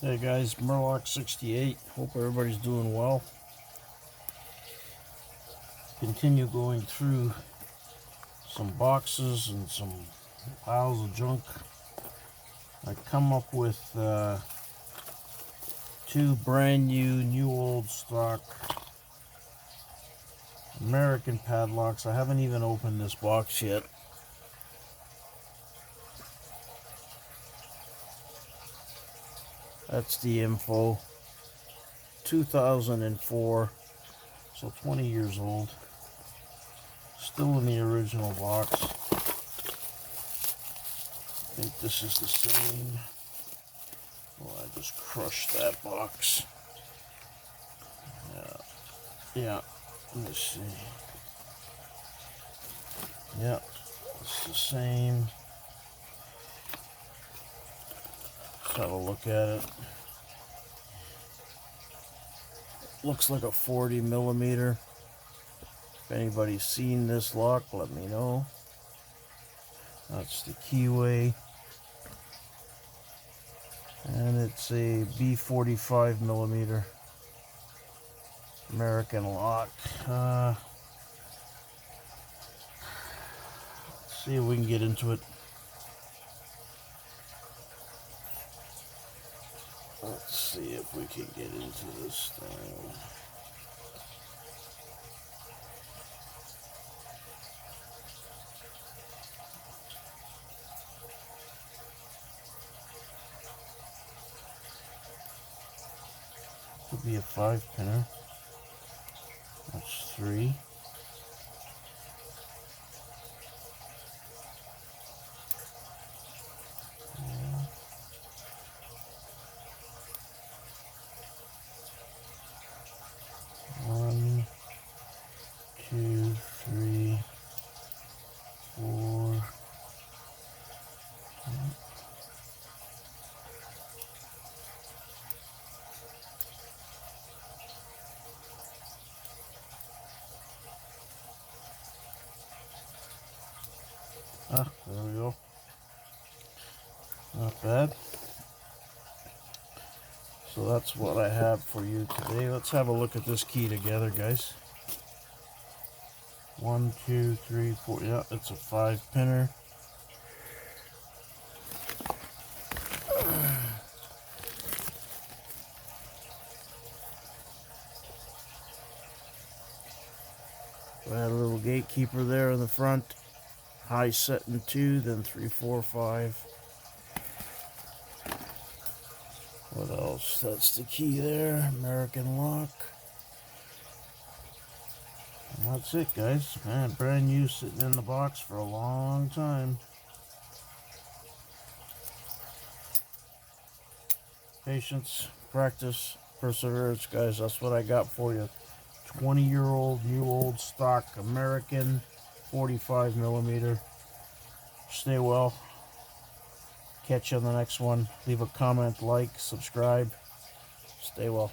Hey guys, MUR-LOCK 68. Hope everybody's doing well. Continue going through some boxes and some piles of junk. I come up with two brand new old stock American padlocks. I haven't even opened this box yet. That's the info. 2004, so 20 years old. Still in the original box. I think this is the same. Oh, I just crushed that box. Yeah. Let me see. Yeah, it's the same. Let's have a look at it. Looks like a 40 millimeter. If anybody's seen this lock, let me know. That's the keyway. And it's a B45 millimeter American lock. Let's see if we can get into it. Let's see if we can get into this thing. Could be a 5-pinner. That's 3. One, 2, 3, 4. There we go. Not bad. So that's what I have for you today. Let's have a look at this key together, guys. 1, 2, 3, 4. Yeah, it's a 5-pinner. I had a little gatekeeper there in the front. High setting 2, then 3, 4, 5. What else? That's the key there. American lock. And that's it, guys. Man, brand new, sitting in the box for a long time. Patience, practice, perseverance, guys. That's what I got for you. 20-year-old, new old stock American 45 millimeter. Stay well. Catch you on the next one. Leave a comment, like, subscribe. Stay well.